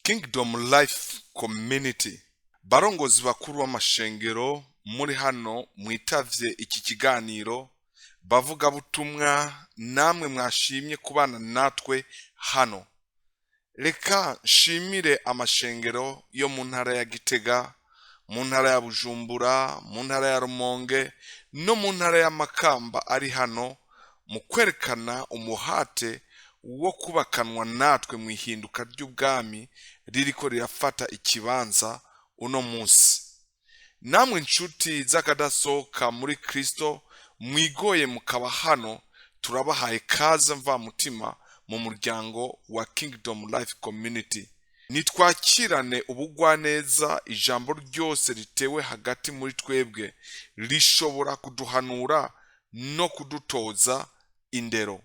Kingdom Life Community. Barongozi bakuru w'amashengero muri hano mwitavye iki kiganiro, bavuga butumwa namwe mwashimye kubana natwe hano. Reka nshimire amashengero yo mu ntara ya Gitega, mu ntara ya Bujumbura, mu ntara ya Rumonge no mu ntara ya Makamba ari hano mu kwerekana umuhate wo kubakanwa natwe mu ihinduka ry'ubwami ririko rirafata ikibanza uno munsi. Namwe nshuti z'akadasohoka muri Kristo mwigoye mukaba hano, turabahaye kaze mva mutima mu muryango wa Kingdom Life Community. Nitwakirane ubugwaneza, ijambo ryose ritewe hagati muri twebwe rishobora kuduhanura no kudutoza indero.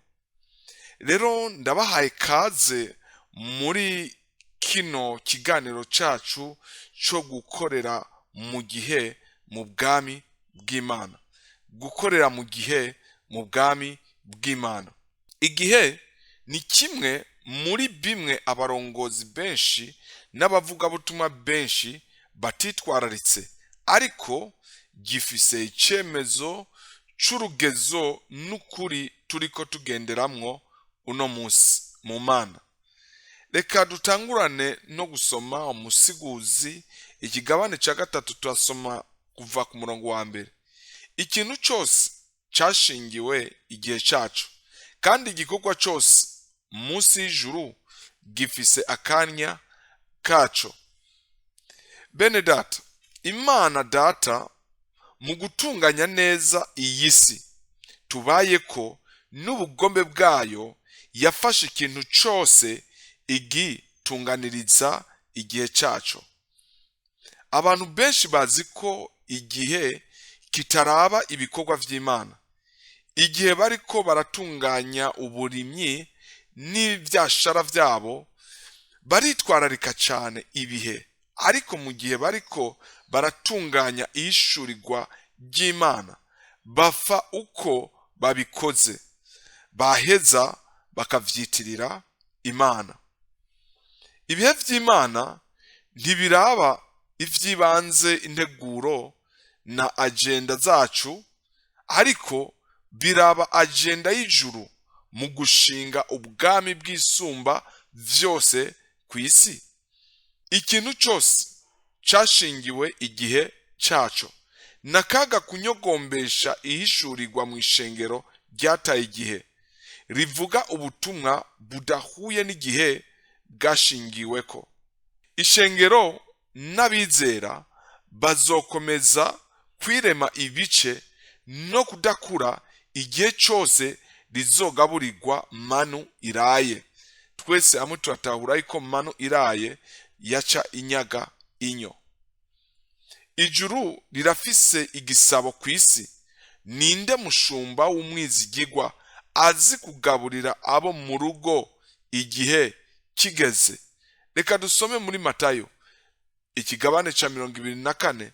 Rero ndabahaye kaze muri kino kiganiro cacu cyo gukorera mu gihe mu bwami bw'Imana. Gukorera mu gihe mu bwami bw'Imana. Igihe ni kimwe muri bimwe abarongozi benshi n'abavugabutumwa benshi batitwararitse, ariko gifise icemezo c'urugezo n'ukuri turiko tugenderamwo uno munsi mu Mana. Reka dutangurane no gusoma umusiguzi ikigabane ca gatatu, turasoma kuva ku murongo wa mbere. Ikintu cyose cashingiwe igihe cacu, kandi igikorwa cyose munsi y'ijuru gifise akanya kaco. Bene data, Imana data mu gutunganya neza iyi si tubayeko n'ubugombe bwayo yafashe ikintu cyose igitunganiriza igihe cacu. Abantu benshi bazi ko igihe kitaraba ibikorwa vy'Imana. Igihe bariko baratunganya uburimyi n'ivyashara vyabo baritwararika cane ibihe, ariko mu gihe bariko baratunganya ishurirwa ry'Imana bafa uko babikoze, baheza bakavyitirira Imana. Ibihe vy'Imana ntibiraba ivyibanze integuro na agenda zacu, ariko biraba agenda y'ijuru mu gushinga ubwami bw'isumba vyose kw'isi. Ikintu cyose cashingiwe igihe caco, nakaga kunyogombesha ihishurirwa mu ishengero ryataye igihe rivuga ubutumwa budahuye n'igihe bwashingiweko. Ishengero n'abizera bazokomeza kwirema ibice no kudakura igihe cyose rizogaburirwa manu iraye. Twese hamwe turatahura yuko manu iraye yaca inyaga inyo. Ijuru rirafise igisabo kw'isi. Ninde mushumba w'umwizigirwa azi kugaburira abo mu rugo igihe kigeze? Reka dusome muri Matayo ikigabane ca 24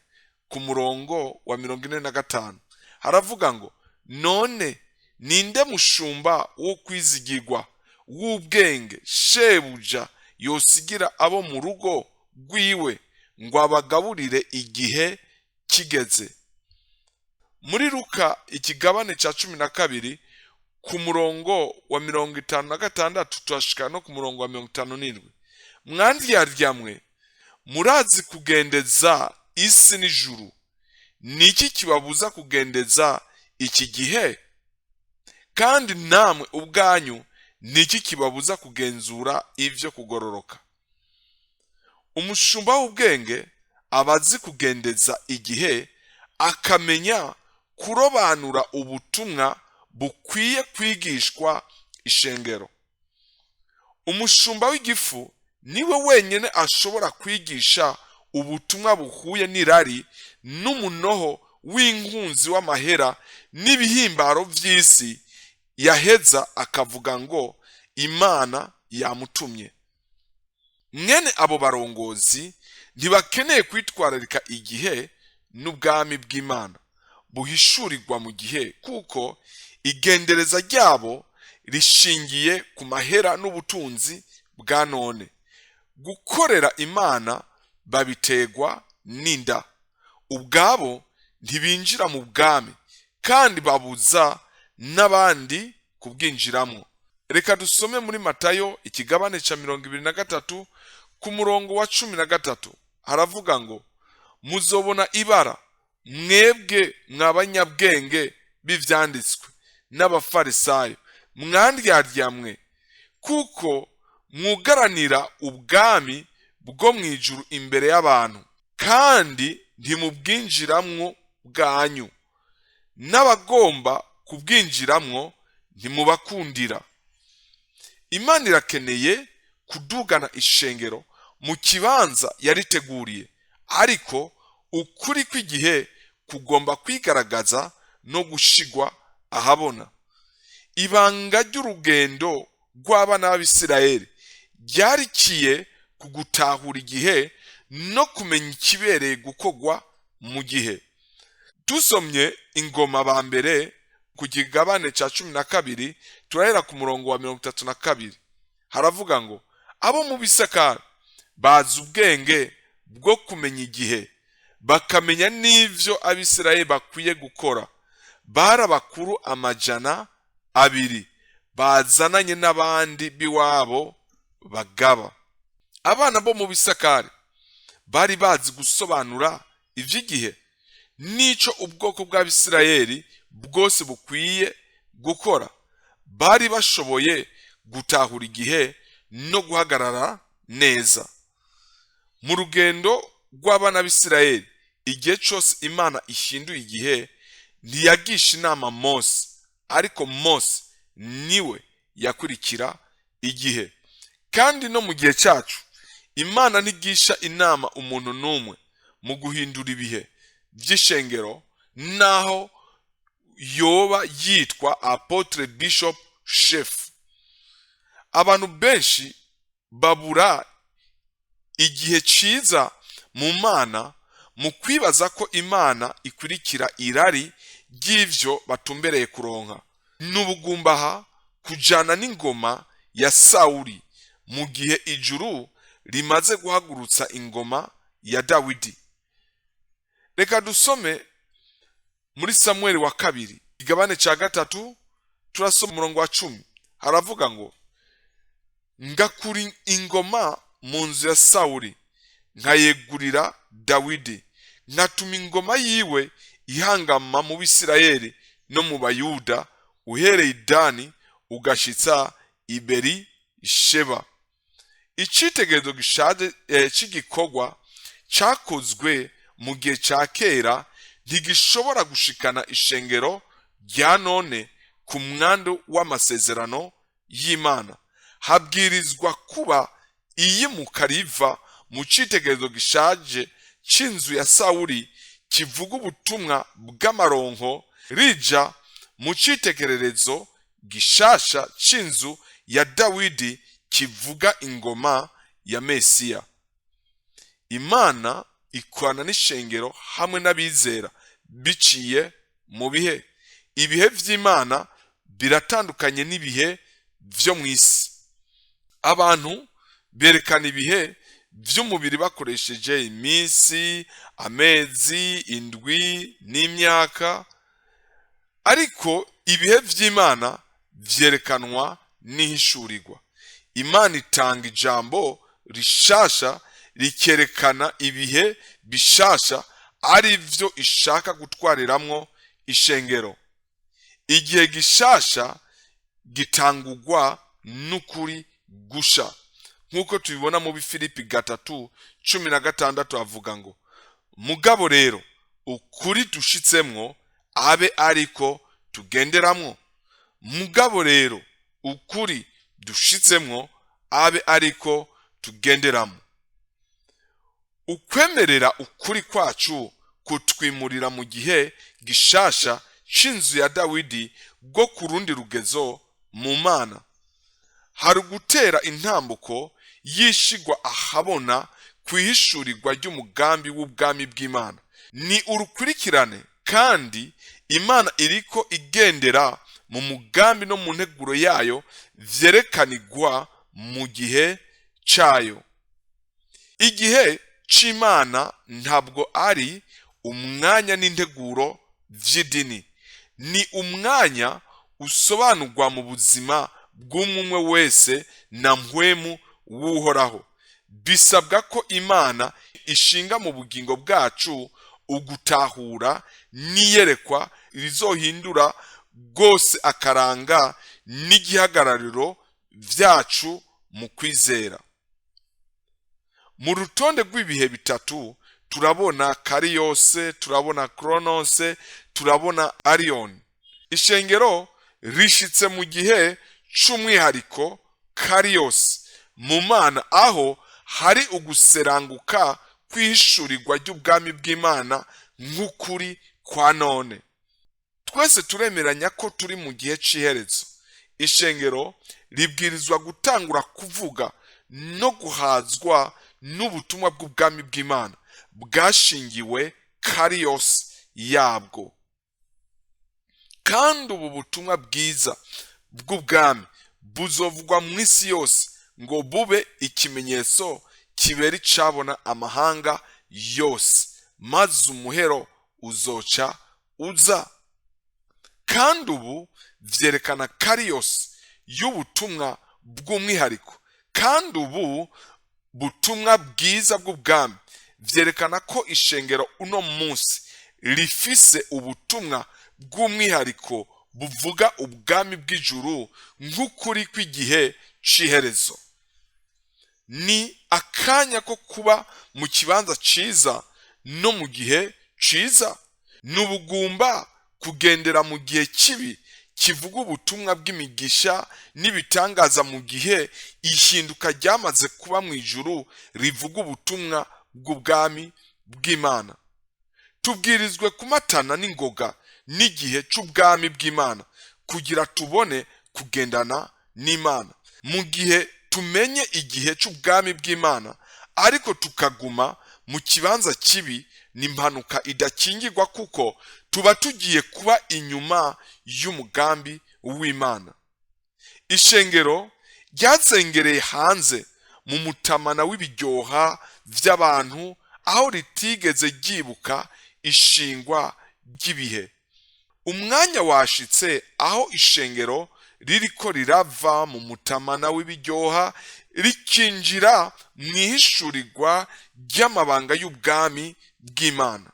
ku murongo wa 45. Haravuga ngo, none ninde mushumba wo kwizigirwa w'ubwenge shebuja yosigira abo mu rugo rwiwe ngo abagaburire igihe kigeze? Muri Luka ikigabane ca 12 ku murongo wa 56 turashika no ku murongo wa 57. Mwandyarya murazi kugendeza isi n'ijuru, niki kibabuza kugendeza iki gihe? Kandi namwe ubwanyu niki kibabuza kugenzura ivyo kugororoka? Umushumba w'ubwenge abazi kugendeza igihe, akamenya kurobanura ubutumwa bukwiye kwigishwa ishengero. Umushumba w'igifu niwe wenyene ashobora kwigisha ubutumwa buhuye n'irari n'umunoho w'inkunzi w'amahera n'ibihimbaro vy'isi, yaheza akavuga ngo Imana yamutumye. Mwene abo barongozi ntibakeneye kwitwararika igihe n'ubwami bw'Imana buhishurirwa mu gihe, kuko igendereza ryabo rishingiye ku mahera n'ubutunzi bwa none. gukorera Imana babitegwa n'inda, ubwabo ntibinjira mu bwami kandi babuza n'abandi kubwinjiramo. Reka dusome muri Matayo ikigabane ca 23 ku murongo wa 13. Haravuga ngo, muzobona ibara mwebwe mw'abanyabwenge b'ivyanditswe n'abafarisayo, mwandyarya kuko mwugaranira ubwami bwo mwijuru imbere y'abantu, kandi ntimubwinjiramwo bwanyu, n'abagomba kubwinjiramwo ntimubakundira. Imana irakeneye kudugana ishengero mu kibanza yariteguriye, ariko ukuri kw'igihe kugomba kwigaragaza no gushigwa ahabona. Ibanga ry'urugendo rw'abana b'Abisirayeli ryarikiye ku gutahura igihe no kumenya ikibereye gukorwa mu gihe. Dusomye Ingoma ba mbere ku kigabane ca 12 turahera ku murongo wa 32. Haravuga ngo, abo mu Bisakari bazi ubwenge bwo kumenya igihe, bakamenya n'ivyo Abisirayeli bakwiye gukora. Bari abakuru 200 bazananye n'abandi biwabo bagaba. Abana bo mu Bisakari bari bazi gusobanura ivy'igihe nico ubwoko bw'Abisirayeli bwose bukwiye gukora. Bari bashoboye gutahura igihe no guhagarara neza mu rugendo rw'abana b'Isirayeli. Igihe cyose Imana ishinduye igihe ntiyagisha inama Mose, ariko Mose niwe yakurikira igihe. Kandi no mu gihe cyacu Imana ntigisha inama umuntu n'umwe mu guhindura ibihe by'ishengero, naho yoba yitwa apotre, bishop, chef. Abantu benshi babura igihe ciza mu Mana mu kwibaza ko Imana ikurikira irari ry'ivyo batumbereye kuronka. N'ubugumbaha kujana n'ingoma ya Sawuli mu gihe ijuru rimaze guhagurutsa ingoma ya Dawidi. Reka dusome muri Samueli wa kabiri igabane ca 3 turasoma umurongo wa 10. Haravuga ngo, ngakuri ingoma mu nzu ya Sawuli nkayegurira Dawidi, nkatuma ingoma yiwe ihangama mu Bisirayeli no mu Bayuda, uhereye Dani ugashitsa Iberi Sheba. Icitegerezo gishaje cy'igikorwa cyakozwe mu gihe cya kera ntigishobora gushikana ishengero rya none ku mwando w'amasezerano y'Imana. Habwirizwa kuba iyimuka riva mu citegerezo gishaje c'inzu ya Sawuli kivuga ubutumwa bw'amaronko rija mu citegererezo gishasha c'inzu ya Dawidi kivuga ingoma ya Mesiya. Imana ikorana n'ishengero hamwe n'abizera biciye mu bihe. Ibihe vy'Imana biratandukanye n'ibihe vyo mw'isi. Abantu berekana ibihe vy'umubiri bakoresheje iminsi, amezi, indwi n'imyaka, ariko ibihe vy'Imana vyerekanwa n'ihishurirwa. Imana itanga ijambo rishasha rikerekana ibihe bishasha ari vyo ishaka gutwariramwo ishengero. Igihe gishasha gitangurwa n'ukuri gusha, nk'uko tubibona mu Bifilipi 3:16 havuga ngo, mugabo rero ukuri dushitsemwo abe ariko tugenderamwo. Mugabo rero ukuri dushitsemwo abe ariko tugenderamwo. Ukwemerera ukuri kwacu kutwimurira mu gihe gishasha c'inzu ya Dawidi bwo ku rundi rugezo mu Mana. Hari gutera intambuko yishigwa ahabona kwihishurirwa ry'umugambi w'ubwami bw'Imana. Ni urukurikirane, kandi Imana iriko igendera mu mugambi no mu nteguro yayo vyerekanirwa mu gihe cayo. igihe c'Imana ntabwo ari umwanya n'integuro vy'idini, ni umwanya usobanurwa mu buzima bw'umwe wese na mpwemu w'uhoraho. Bisabwa ko Imana ishinga mu bugingo bwacu ugutahura niyerekwa rizohindura rwose akaranga n'igihagarariro vyacu mu kwizera. Mu rutonde rw'ibihe bitatu turabona kariyose, turabona kronose, turabona arion. Ishengero rishitse mu gihe c'umwihariko kariyose mu Mana, aho hari uguseranguka kwishurirwa ry'ubwami bw'Imana nk'ukuri kwa none. Twese turemeranya ko turi mu gihe c'iherezo. Ishengero ribwirizwa gutangura kuvuga no guhazwa n'ubutumwa bw'ubwami bw'Imana bwashingiwe kariyose yabwo. Kandi ubu butumwa bwiza bw'ubwami buzovugwa mu isi yose ngo bube ikimenyetso kibera icabona amahanga yose, maze umuhero uzoca uza. Kandi ubu vyerekana kariyose y'ubutumwa bw'umwihariko. Kandi ubu butumwa bwiza bw'ubwami vyerekana ko ishengero uno munsi rifise ubutumwa bw'umwihariko buvuga ubwami bw'ijuru nk'ukuri kw'igihe c'iherezo. Ni akanya ko kuba mu kibanza ciza no mu gihe ciza. N'ubugumba kugendera mu gihe kibi kivuga ubutumwa bw'imigisha n'ibitangaza mu gihe ihinduka ryamaze kuba mu ijuru rivuga ubutumwa bw'ubwami bw'Imana. Tubwirizwe kumatana n'ingoga n'igihe c'ubwami bw'Imana kugira tubone kugendana n'Imana. Mu gihe tumenye igihe c'ubwami bw'Imana ariko tukaguma mu kibanza kibi, n'impanuka idakingirwa, kuko tuba tugiye kuba inyuma y'umugambi w'Imana. Ishengero ryazengereye hanze mu mutamana w'ibiryoha vy'abantu, aho ritigeze ryibuka ishingwa ry'ibihe. Umwanya washitse aho ishengero ririko rirava mu mutamana w'ibiryoha rikinjira mu ihishurirwa ry'amabanga y'ubwami bw'Imana.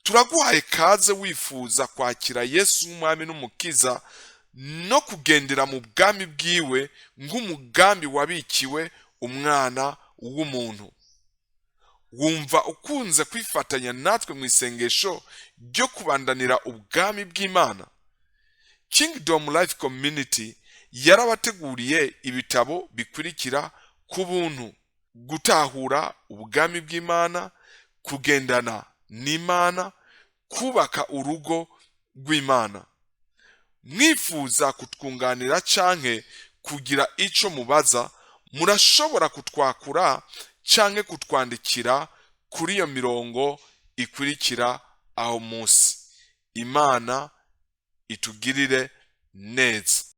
Turaguhaye kaze wifuza kwakira Yesu nk'umwami n'umukiza no kugendera mu bwami bwiwe nk'umugambi wabikiwe umwana w'umuntu. Wumva ukunze kwifatanya natwe mu isengesho ryo kubandanira ubwami bw'Imana? Kingdom Life Community yarabateguriye ibitabo bikurikira ku buntu: gutahura ubwami bw'Imana, kugendana n'Imana, kubaka urugo rw'Imana. Mwifuza kutwunganira canke kugira ico mubaza, murashobora kutwakura canke kutwandikira kuri iyo mirongo ikurikira aho munsi. Imana itugirire neza.